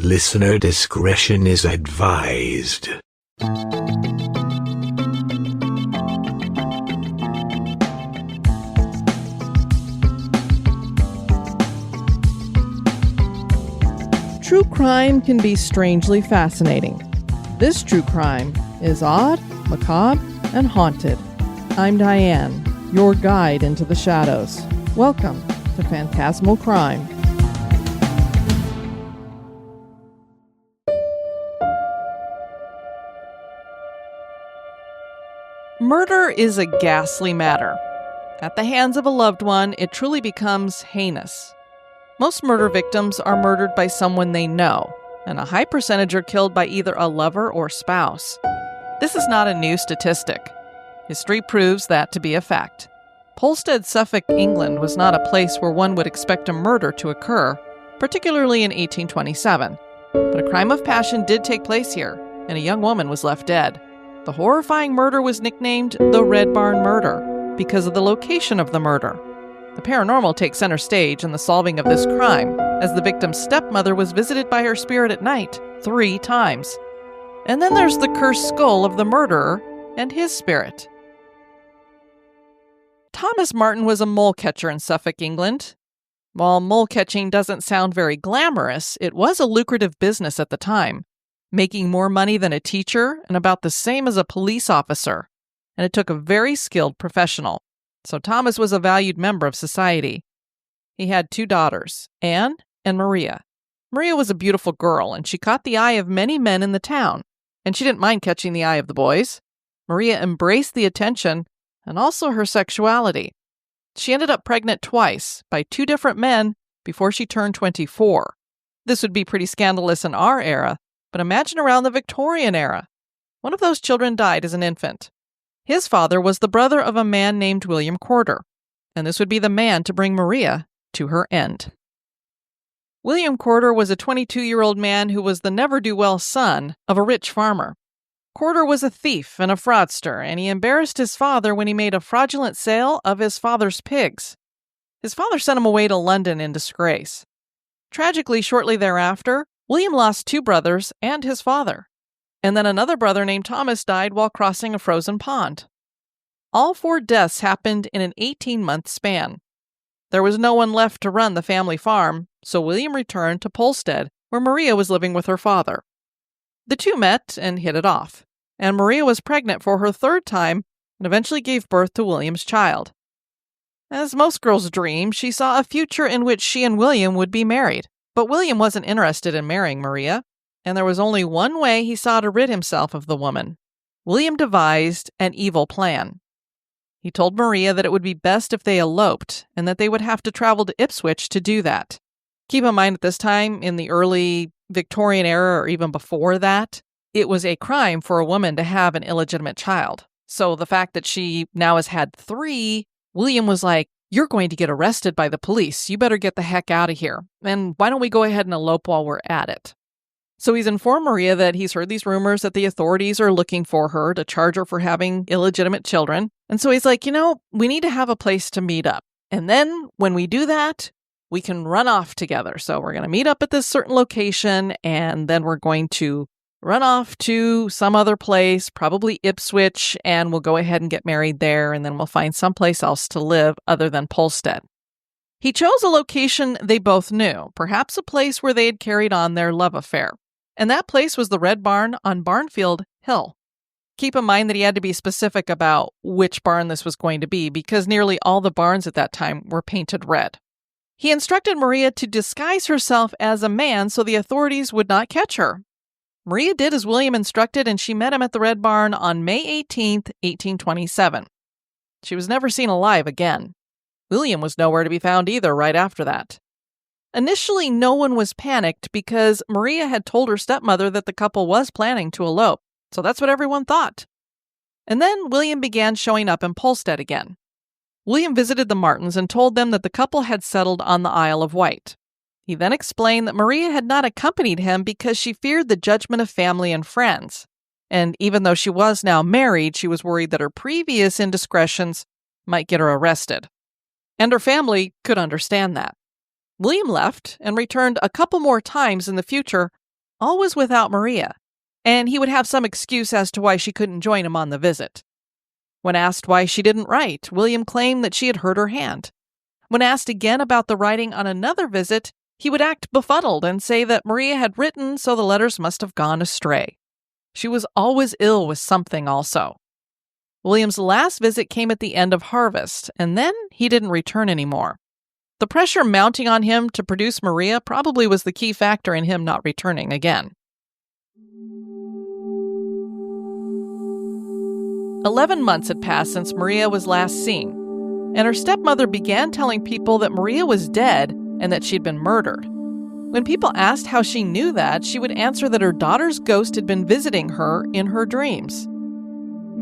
Listener discretion is advised. True crime can be strangely fascinating. This true crime is odd, macabre, and haunted. I'm Diane, your guide into the shadows. Welcome to Phantasmal Crime. Murder is a ghastly matter. At the hands of a loved one, it truly becomes heinous. Most murder victims are murdered by someone they know, and a high percentage are killed by either a lover or spouse. This is not a new statistic. History proves that to be a fact. Polstead, Suffolk, England was not a place where one would expect a murder to occur, particularly in 1827. But a crime of passion did take place here, and a young woman was left dead. The horrifying murder was nicknamed the Red Barn Murder because of the location of the murder. The paranormal takes center stage in the solving of this crime, as the victim's stepmother was visited by her spirit at night 3 times. And then there's the cursed skull of the murderer and his spirit. Thomas Martin was a mole catcher in Suffolk, England. While mole catching doesn't sound very glamorous, it was a lucrative business at the time, making more money than a teacher and about the same as a police officer. And it took a very skilled professional. So Thomas was a valued member of society. He had 2 daughters, Anne and Maria. Maria was a beautiful girl, and she caught the eye of many men in the town, and she didn't mind catching the eye of the boys. Maria embraced the attention and also her sexuality. She ended up pregnant twice by 2 different men before she turned 24. This would be pretty scandalous in our era, but imagine around the Victorian era. One of those children died as an infant. His father was the brother of a man named William Corder, and this would be the man to bring Maria to her end. William Corder was a 22-year-old man who was the never-do-well son of a rich farmer. Corder was a thief and a fraudster, and he embarrassed his father when he made a fraudulent sale of his father's pigs. His father sent him away to London in disgrace. Tragically, shortly thereafter, William lost 2 brothers and his father. And then another brother named Thomas died while crossing a frozen pond. All 4 deaths happened in an 18-month span. There was no one left to run the family farm, so William returned to Polstead, where Maria was living with her father. The 2 met and hit it off, and Maria was pregnant for her 3rd time and eventually gave birth to William's child. As most girls dream, she saw a future in which she and William would be married, but William wasn't interested in marrying Maria. And there was only one way he saw to rid himself of the woman. William devised an evil plan. He told Maria that it would be best if they eloped, and that they would have to travel to Ipswich to do that. Keep in mind at this time, in the early Victorian era or even before that, it was a crime for a woman to have an illegitimate child. So the fact that she now has had 3, William was like, "You're going to get arrested by the police. You better get the heck out of here. And why don't we go ahead and elope while we're at it?" So he's informed Maria that he's heard these rumors that the authorities are looking for her to charge her for having illegitimate children. And so he's like, we need to have a place to meet up. And then when we do that, we can run off together. So we're going to meet up at this certain location, and then we're going to run off to some other place, probably Ipswich, and we'll go ahead and get married there, and then we'll find someplace else to live other than Polstead. He chose a location they both knew, perhaps a place where they had carried on their love affair. And that place was the Red Barn on Barnfield Hill. Keep in mind that he had to be specific about which barn this was going to be, because nearly all the barns at that time were painted red. He instructed Maria to disguise herself as a man so the authorities would not catch her. Maria did as William instructed, and she met him at the Red Barn on May 18th, 1827. She was never seen alive again. William was nowhere to be found either right after that. Initially, no one was panicked because Maria had told her stepmother that the couple was planning to elope, so that's what everyone thought. And then William began showing up in Polstead again. William visited the Martins and told them that the couple had settled on the Isle of Wight. He then explained that Maria had not accompanied him because she feared the judgment of family and friends. And even though she was now married, she was worried that her previous indiscretions might get her arrested. And her family could understand that. William left and returned a couple more times in the future, always without Maria, and he would have some excuse as to why she couldn't join him on the visit. When asked why she didn't write, William claimed that she had hurt her hand. When asked again about the writing on another visit, he would act befuddled and say that Maria had written, so the letters must have gone astray. She was always ill with something also. William's last visit came at the end of harvest, and then he didn't return anymore. The pressure mounting on him to produce Maria probably was the key factor in him not returning again. 11 months had passed since Maria was last seen, and her stepmother began telling people that Maria was dead and that she'd been murdered. When people asked how she knew that, she would answer that her daughter's ghost had been visiting her in her dreams.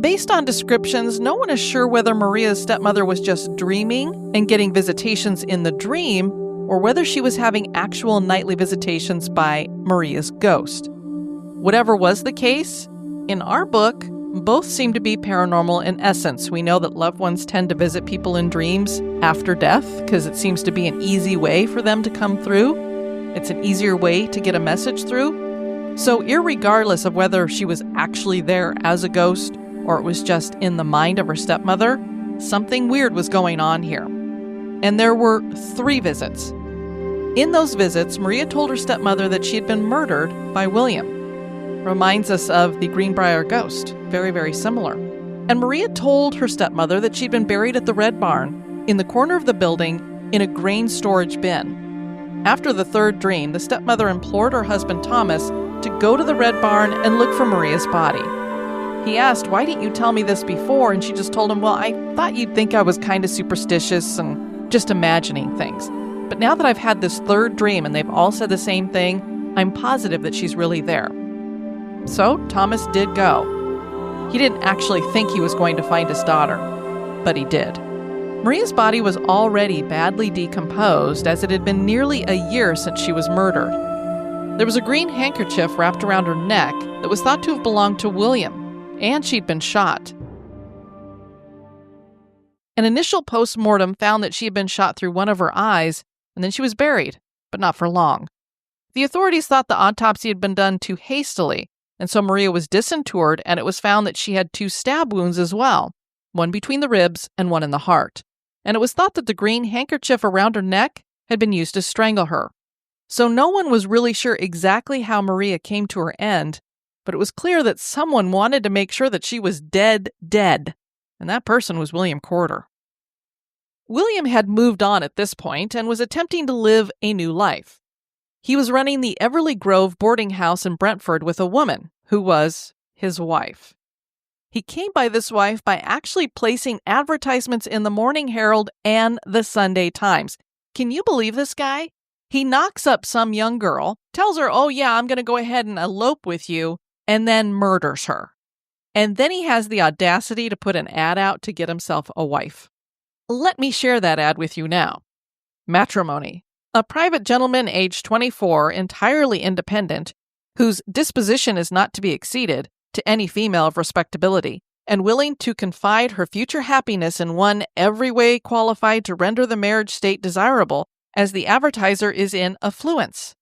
Based on descriptions, no one is sure whether Maria's stepmother was just dreaming and getting visitations in the dream, or whether she was having actual nightly visitations by Maria's ghost. Whatever was the case, in our book, both seem to be paranormal in essence. We know that loved ones tend to visit people in dreams after death because it seems to be an easy way for them to come through. It's an easier way to get a message through. So irregardless of whether she was actually there as a ghost or it was just in the mind of her stepmother, something weird was going on here. And there were 3 visits. In those visits, Maria told her stepmother that she had been murdered by William. Reminds us of the Greenbrier ghost, very, very similar. And Maria told her stepmother that she'd been buried at the Red Barn in the corner of the building in a grain storage bin. After the 3rd dream, the stepmother implored her husband Thomas to go to the Red Barn and look for Maria's body. He asked, "Why didn't you tell me this before?" And she just told him, "Well, I thought you'd think I was kind of superstitious and just imagining things. But now that I've had this 3rd dream and they've all said the same thing, I'm positive that she's really there." So Thomas did go. He didn't actually think he was going to find his daughter, but he did. Maria's body was already badly decomposed, as it had been nearly a year since she was murdered. There was a green handkerchief wrapped around her neck that was thought to have belonged to William, and she'd been shot. An initial post-mortem found that she had been shot through one of her eyes, and then she was buried, but not for long. The authorities thought the autopsy had been done too hastily, and so Maria was disinterred, and it was found that she had 2 stab wounds as well, one between the ribs and one in the heart. And it was thought that the green handkerchief around her neck had been used to strangle her. So no one was really sure exactly how Maria came to her end, but it was clear that someone wanted to make sure that she was dead, and that person was William Corder. William had moved on at this point and was attempting to live a new life. He was running the Everly Grove boarding house in Brentford with a woman who was his wife. He came by this wife by actually placing advertisements in the Morning Herald and the Sunday Times. Can you believe this guy? He knocks up some young girl, tells her, "Oh yeah, I'm going to go ahead and elope with you," and then murders her. And then he has the audacity to put an ad out to get himself a wife. Let me share that ad with you now. Matrimony. A private gentleman aged 24, entirely independent, whose disposition is not to be exceeded to any female of respectability, and willing to confide her future happiness in one every way qualified to render the marriage state desirable, as the advertiser is in affluence.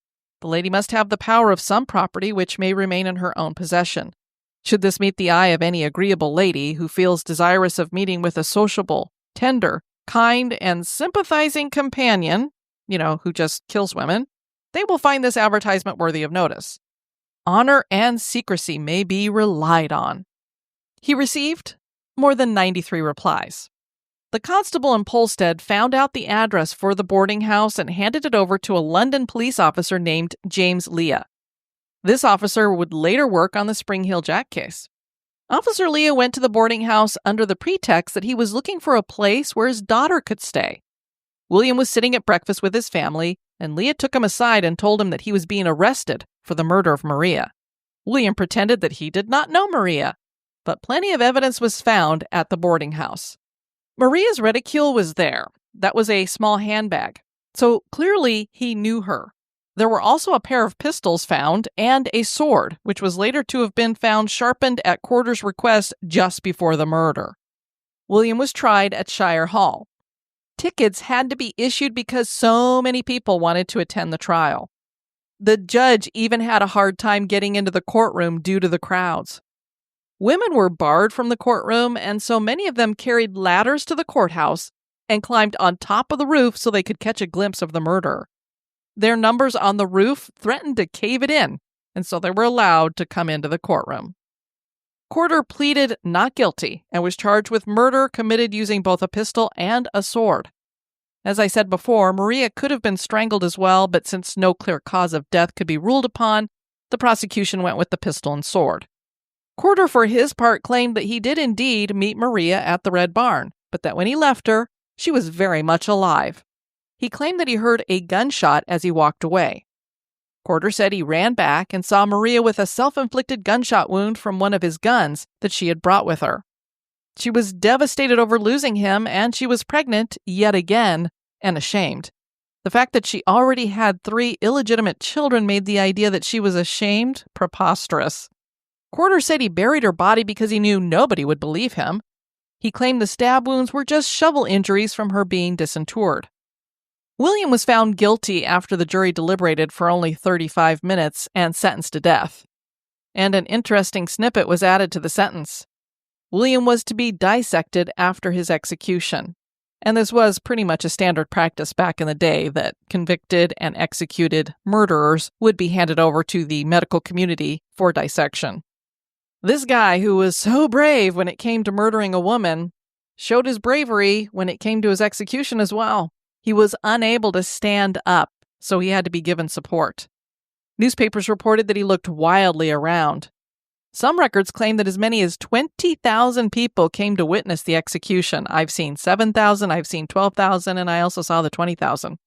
The lady must have the power of some property which may remain in her own possession. Should this meet the eye of any agreeable lady who feels desirous of meeting with a sociable, tender, kind, and sympathizing companion, who just kills women, they will find this advertisement worthy of notice. Honor and secrecy may be relied on. He received more than 93 replies. The constable in Polstead found out the address for the boarding house and handed it over to a London police officer named James Leah. This officer would later work on the Spring Hill Jack case. Officer Leah went to the boarding house under the pretext that he was looking for a place where his daughter could stay. William was sitting at breakfast with his family, and Leah took him aside and told him that he was being arrested for the murder of Maria. William pretended that he did not know Maria, but plenty of evidence was found at the boarding house. Maria's reticule was there. That was a small handbag. So clearly he knew her. There were also a pair of pistols found and a sword, which was later to have been found sharpened at Corder's request just before the murder. William was tried at Shire Hall. Tickets had to be issued because so many people wanted to attend the trial. The judge even had a hard time getting into the courtroom due to the crowds. Women were barred from the courtroom, and so many of them carried ladders to the courthouse and climbed on top of the roof so they could catch a glimpse of the murderer. Their numbers on the roof threatened to cave it in, and so they were allowed to come into the courtroom. Corder pleaded not guilty and was charged with murder committed using both a pistol and a sword. As I said before, Maria could have been strangled as well, but since no clear cause of death could be ruled upon, the prosecution went with the pistol and sword. Corder, for his part, claimed that he did indeed meet Maria at the Red Barn, but that when he left her, she was very much alive. He claimed that he heard a gunshot as he walked away. Corder said he ran back and saw Maria with a self-inflicted gunshot wound from one of his guns that she had brought with her. She was devastated over losing him, and she was pregnant yet again and ashamed. The fact that she already had 3 illegitimate children made the idea that she was ashamed preposterous. Corder said he buried her body because he knew nobody would believe him. He claimed the stab wounds were just shovel injuries from her being disinterred. William was found guilty after the jury deliberated for only 35 minutes and sentenced to death. And an interesting snippet was added to the sentence. William was to be dissected after his execution. And this was pretty much a standard practice back in the day that convicted and executed murderers would be handed over to the medical community for dissection. This guy, who was so brave when it came to murdering a woman, showed his bravery when it came to his execution as well. He was unable to stand up, so he had to be given support. Newspapers reported that he looked wildly around. Some records claim that as many as 20,000 people came to witness the execution. I've seen 7,000, I've seen 12,000, and I also saw the 20,000.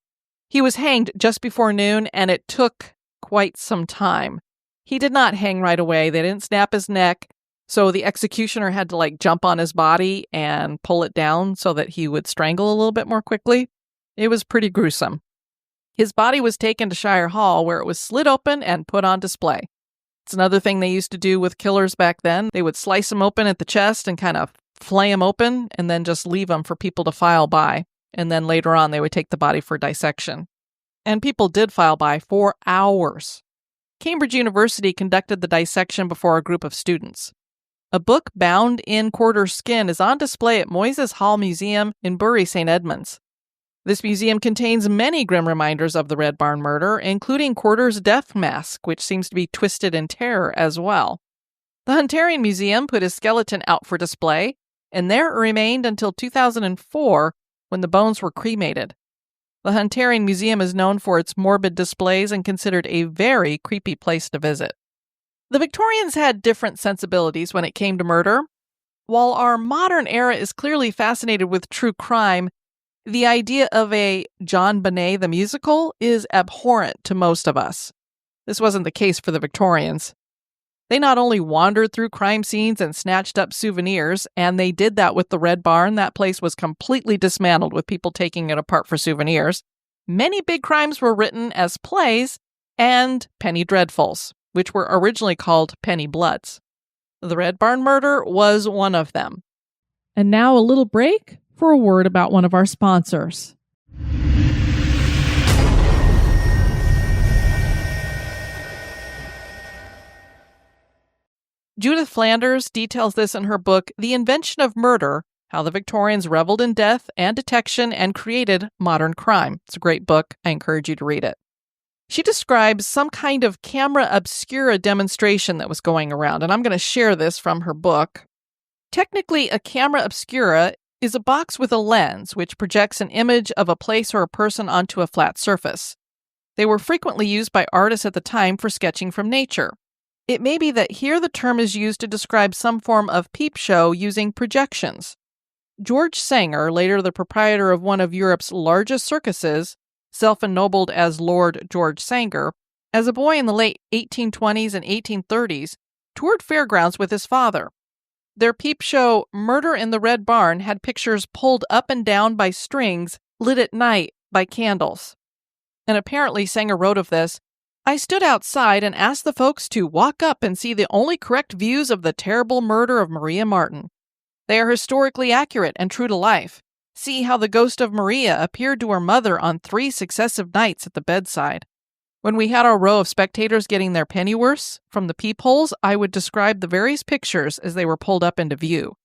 He was hanged just before noon, and it took quite some time. He did not hang right away. They didn't snap his neck, so the executioner had to jump on his body and pull it down so that he would strangle a little bit more quickly. It was pretty gruesome. His body was taken to Shire Hall, where it was slit open and put on display. It's another thing they used to do with killers back then. They would slice them open at the chest and kind of flay them open and then just leave them for people to file by. And then later on, they would take the body for dissection. And people did file by for hours. Cambridge University conducted the dissection before a group of students. A book bound in Corder's skin is on display at Moyses Hall Museum in Bury St. Edmunds. This museum contains many grim reminders of the Red Barn murder, including Corder's death mask, which seems to be twisted in terror as well. The Hunterian Museum put his skeleton out for display, and there it remained until 2004, when the bones were cremated. The Hunterian Museum is known for its morbid displays and considered a very creepy place to visit. The Victorians had different sensibilities when it came to murder. While our modern era is clearly fascinated with true crime, the idea of a John Bonet the musical is abhorrent to most of us. This wasn't the case for the Victorians. They not only wandered through crime scenes and snatched up souvenirs, and they did that with the Red Barn. That place was completely dismantled with people taking it apart for souvenirs. Many big crimes were written as plays and penny dreadfuls, which were originally called penny bloods. The Red Barn murder was one of them. And now a little break for a word about one of our sponsors. Judith Flanders details this in her book, The Invention of Murder, How the Victorians Reveled in Death and Detection and Created Modern Crime. It's a great book. I encourage you to read it. She describes some kind of camera obscura demonstration that was going around, and I'm going to share this from her book. Technically, a camera obscura is a box with a lens which projects an image of a place or a person onto a flat surface. They were frequently used by artists at the time for sketching from nature. It may be that here the term is used to describe some form of peep show using projections. George Sanger, later the proprietor of one of Europe's largest circuses, self-ennobled as Lord George Sanger, as a boy in the late 1820s and 1830s, toured fairgrounds with his father. Their peep show, Murder in the Red Barn, had pictures pulled up and down by strings, lit at night by candles. And apparently Sanger wrote of this, I stood outside and asked the folks to walk up and see the only correct views of the terrible murder of Maria Martin. They are historically accurate and true to life. See how the ghost of Maria appeared to her mother on 3 successive nights at the bedside. When we had our row of spectators getting their pennyworths from the peepholes, I would describe the various pictures as they were pulled up into view.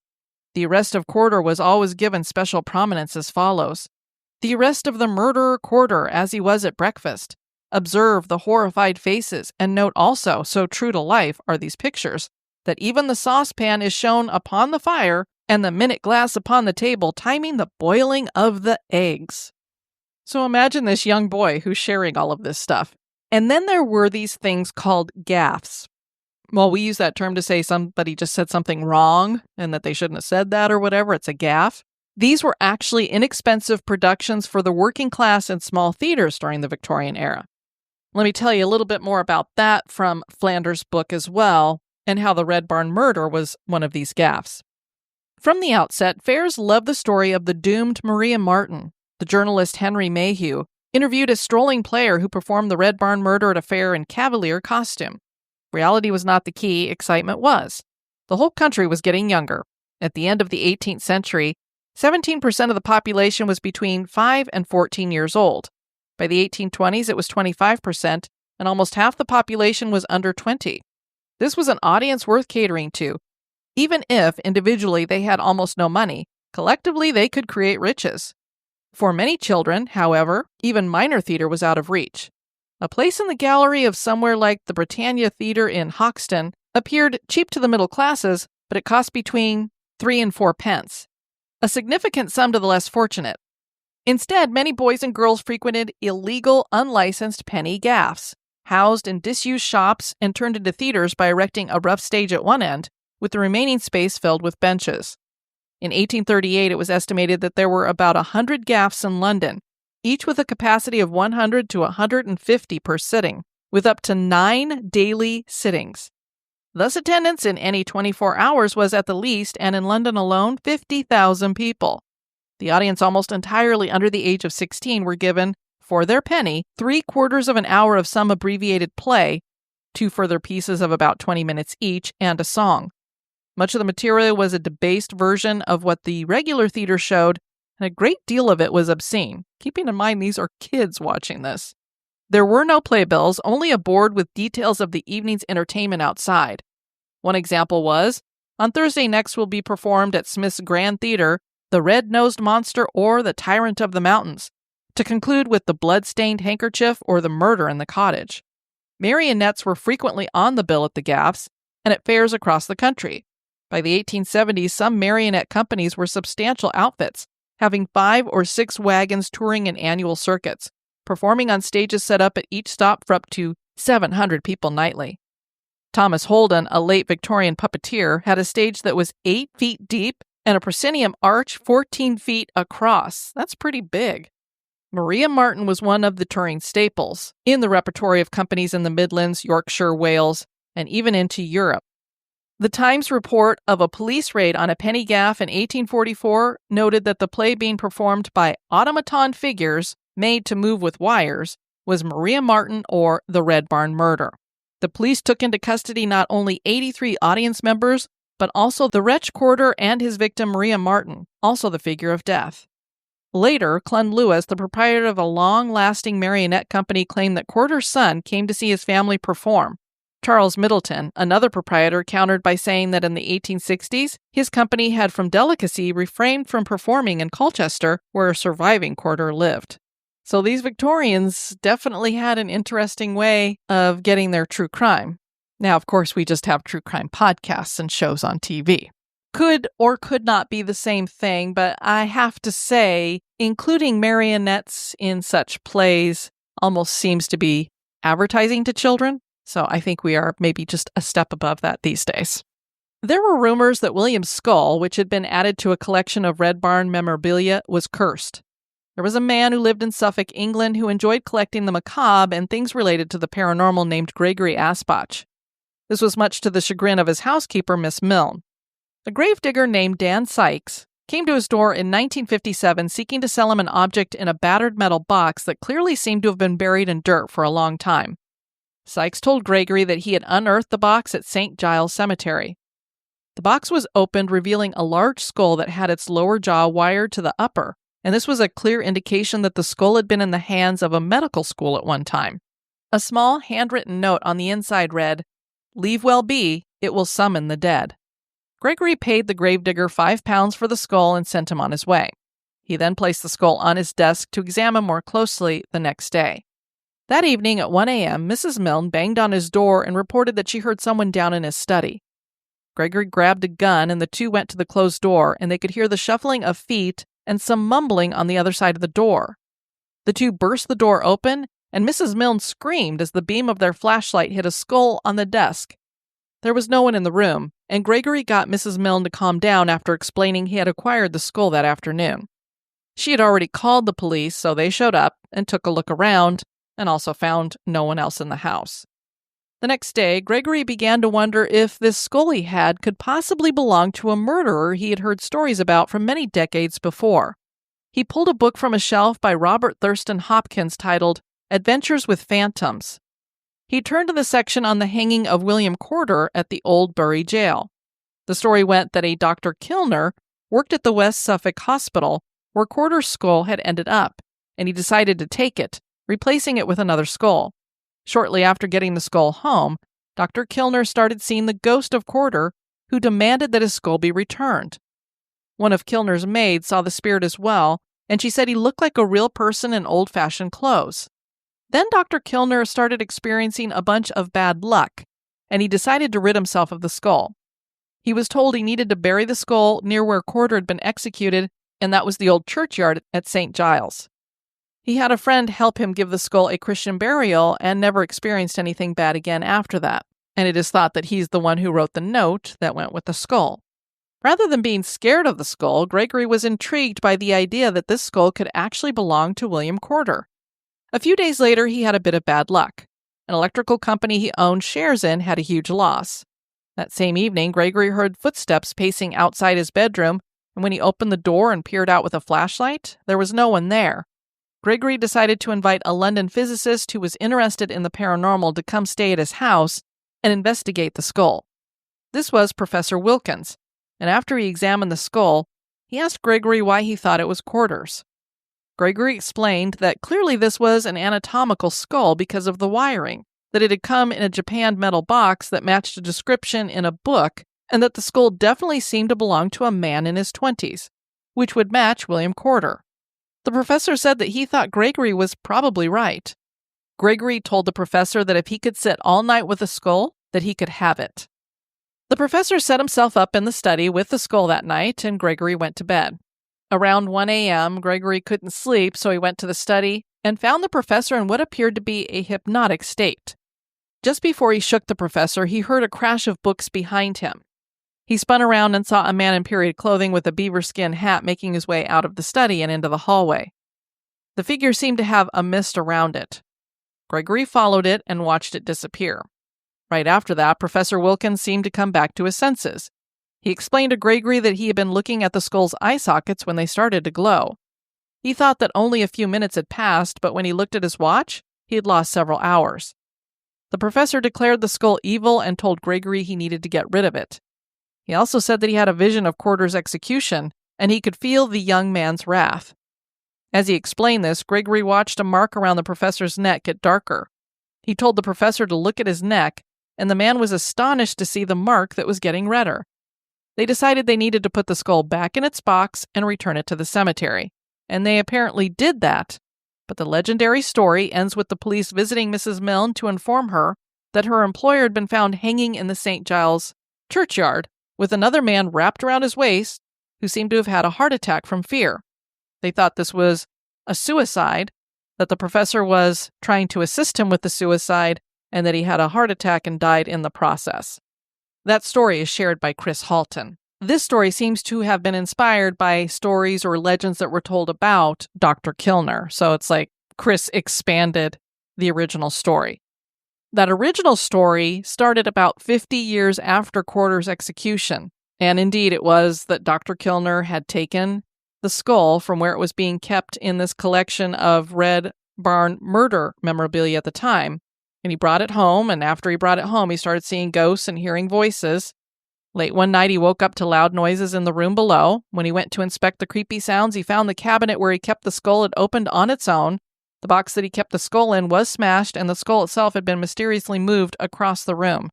The arrest of Quarter was always given special prominence as follows. The arrest of the murderer Quarter as he was at breakfast. Observe the horrified faces, and note also, so true to life are these pictures, that even the saucepan is shown upon the fire and the minute glass upon the table timing the boiling of the eggs. So imagine this young boy who's sharing all of this stuff. And then there were these things called gaffes. Well, we use that term to say somebody just said something wrong and that they shouldn't have said that or whatever. It's a gaffe. These were actually inexpensive productions for the working class in small theaters during the Victorian era. Let me tell you a little bit more about that from Flanders' book as well, and how the Red Barn murder was one of these gaffes. From the outset, fairs loved the story of the doomed Maria Martin. The journalist Henry Mayhew interviewed a strolling player who performed the Red Barn murder at a fair in cavalier costume. Reality was not the key, excitement was. The whole country was getting younger. At the end of the 18th century, 17% of the population was between 5 and 14 years old. By the 1820s, it was 25%, and almost half the population was under 20. This was an audience worth catering to. Even if, individually, they had almost no money, collectively they could create riches. For many children, however, even minor theater was out of reach. A place in the gallery of somewhere like the Britannia Theatre in Hoxton appeared cheap to the middle classes, but it cost between 3 and 4 pence. A significant sum to the less fortunate. Instead, many boys and girls frequented illegal, unlicensed penny gaffes, housed in disused shops and turned into theaters by erecting a rough stage at one end, with the remaining space filled with benches. In 1838, it was estimated that there were about 100 gaffes in London, each with a capacity of 100 to 150 per sitting, with up to 9 daily sittings. Thus, attendance in any 24 hours was at the least, and in London alone, 50,000 people. The audience, almost entirely under the age of 16, were given, for their penny, 3/4 of an hour of some abbreviated play, 2 further pieces of about 20 minutes each, and a song. Much of the material was a debased version of what the regular theater showed, and a great deal of it was obscene, keeping in mind these are kids watching this. There were no playbills, only a board with details of the evening's entertainment outside. One example was, on Thursday next will be performed at Smith's Grand Theater, The Red-Nosed Monster or The Tyrant of the Mountains, to conclude with The Blood-Stained Handkerchief or The Murder in the Cottage. Marionettes were frequently on the bill at the gaffes and at fairs across the country. By the 1870s, some marionette companies were substantial outfits, having 5 or 6 wagons touring in annual circuits, performing on stages set up at each stop for up to 700 people nightly. Thomas Holden, a late Victorian puppeteer, had a stage that was 8 feet deep and a proscenium arch 14 feet across. That's pretty big. Maria Martin was one of the touring staples in the repertory of companies in the Midlands, Yorkshire, Wales, and even into Europe. The Times report of a police raid on a penny gaff in 1844 noted that the play being performed by automaton figures made to move with wires was Maria Martin or The Red Barn Murder. The police took into custody not only 83 audience members, but also the wretch Quarter and his victim Maria Martin, also the figure of death. Later, Clun Lewis, the proprietor of a long-lasting marionette company, claimed that Quarter's son came to see his family perform. Charles Middleton, another proprietor, countered by saying that in the 1860s, his company had from delicacy refrained from performing in Colchester, where a surviving Quarter lived. So these Victorians definitely had an interesting way of getting their true crime. Now, of course, we just have true crime podcasts and shows on TV. Could or could not be the same thing, but I have to say, including marionettes in such plays almost seems to be advertising to children. So I think we are maybe just a step above that these days. There were rumors that William's skull, which had been added to a collection of Red Barn memorabilia, was cursed. There was a man who lived in Suffolk, England, who enjoyed collecting the macabre and things related to the paranormal named Gregory Aspach. This was much to the chagrin of his housekeeper, Miss Milne. A gravedigger named Dan Sykes came to his door in 1957 seeking to sell him an object in a battered metal box that clearly seemed to have been buried in dirt for a long time. Sykes told Gregory that he had unearthed the box at St. Giles Cemetery. The box was opened, revealing a large skull that had its lower jaw wired to the upper, and this was a clear indication that the skull had been in the hands of a medical school at one time. A small handwritten note on the inside read, "Leave well be, it will summon the dead." Gregory paid the gravedigger £5 for the skull and sent him on his way. He then placed the skull on his desk to examine more closely the next day. That evening at 1 a.m., Mrs. Milne banged on his door and reported that she heard someone down in his study. Gregory grabbed a gun and the two went to the closed door, and they could hear the shuffling of feet and some mumbling on the other side of the door. The two burst the door open, and Mrs. Milne screamed as the beam of their flashlight hit a skull on the desk. There was no one in the room, and Gregory got Mrs. Milne to calm down after explaining he had acquired the skull that afternoon. She had already called the police, so they showed up and took a look around, and also found no one else in the house. The next day, Gregory began to wonder if this skull he had could possibly belong to a murderer he had heard stories about from many decades before. He pulled a book from a shelf by Robert Thurston Hopkins titled Adventures with Phantoms. He turned to the section on the hanging of William Corder at the Old Bury Jail. The story went that a Dr. Kilner worked at the West Suffolk Hospital where Corder's skull had ended up, and he decided to take it, replacing it with another skull. Shortly after getting the skull home, Dr. Kilner started seeing the ghost of Corder, who demanded that his skull be returned. One of Kilner's maids saw the spirit as well, and she said he looked like a real person in old-fashioned clothes. Then Dr. Kilner started experiencing a bunch of bad luck, and he decided to rid himself of the skull. He was told he needed to bury the skull near where Corder had been executed, and that was the old churchyard at St. Giles. He had a friend help him give the skull a Christian burial and never experienced anything bad again after that, and it is thought that he's the one who wrote the note that went with the skull. Rather than being scared of the skull, Gregory was intrigued by the idea that this skull could actually belong to William Corder. A few days later, he had a bit of bad luck. An electrical company he owned shares in had a huge loss. That same evening, Gregory heard footsteps pacing outside his bedroom, and when he opened the door and peered out with a flashlight, there was no one there. Gregory decided to invite a London physicist who was interested in the paranormal to come stay at his house and investigate the skull. This was Professor Wilkins, and after he examined the skull, he asked Gregory why he thought it was Corder's. Gregory explained that clearly this was an anatomical skull because of the wiring, that it had come in a japanned metal box that matched a description in a book, and that the skull definitely seemed to belong to a man in his 20s, which would match William Corder. The professor said that he thought Gregory was probably right. Gregory told the professor that if he could sit all night with the skull, that he could have it. The professor set himself up in the study with the skull that night, and Gregory went to bed. Around 1 a.m., Gregory couldn't sleep, so he went to the study and found the professor in what appeared to be a hypnotic state. Just before he shook the professor, he heard a crash of books behind him. He spun around and saw a man in period clothing with a beaver skin hat making his way out of the study and into the hallway. The figure seemed to have a mist around it. Gregory followed it and watched it disappear. Right after that, Professor Wilkins seemed to come back to his senses. He explained to Gregory that he had been looking at the skull's eye sockets when they started to glow. He thought that only a few minutes had passed, but when he looked at his watch, he had lost several hours. The professor declared the skull evil and told Gregory he needed to get rid of it. He also said that he had a vision of Corder's execution, and he could feel the young man's wrath. As he explained this, Gregory watched a mark around the professor's neck get darker. He told the professor to look at his neck, and the man was astonished to see the mark that was getting redder. They decided they needed to put the skull back in its box and return it to the cemetery, and they apparently did that, but the legendary story ends with the police visiting Mrs. Milne to inform her that her employer had been found hanging in the St. Giles churchyard with another man wrapped around his waist who seemed to have had a heart attack from fear. They thought this was a suicide, that the professor was trying to assist him with the suicide, and that he had a heart attack and died in the process. That story is shared by Chris Halton. This story seems to have been inspired by stories or legends that were told about Dr. Kilner, so it's like Chris expanded the original story. That original story started about 50 years after Corder's execution, and indeed it was that Dr. Kilner had taken the skull from where it was being kept in this collection of Red Barn murder memorabilia at the time, and he brought it home, and after he brought it home, he started seeing ghosts and hearing voices. Late one night, he woke up to loud noises in the room below. When he went to inspect the creepy sounds, he found the cabinet where he kept the skull had opened on its own, The box that he kept the skull in was smashed, and the skull itself had been mysteriously moved across the room.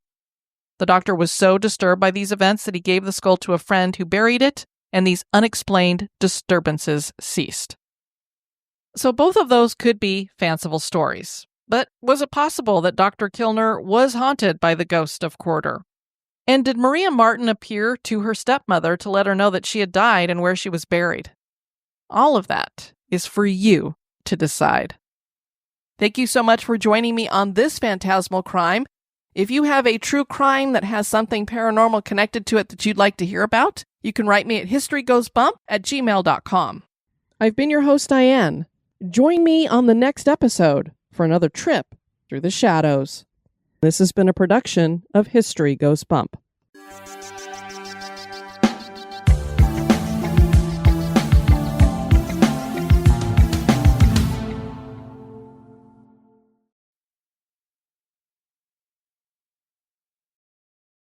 The doctor was so disturbed by these events that he gave the skull to a friend who buried it, and these unexplained disturbances ceased. So both of those could be fanciful stories. But was it possible that Dr. Kilner was haunted by the ghost of Quarter? And did Maria Martin appear to her stepmother to let her know that she had died and where she was buried? All of that is for you to decide. Thank you so much for joining me on this phantasmal crime. If you have a true crime that has something paranormal connected to it that you'd like to hear about, you can write me at historygoesbump@gmail.com. I've been your host, Diane. Join me on the next episode for another trip through the shadows. This has been a production of History Goes Bump.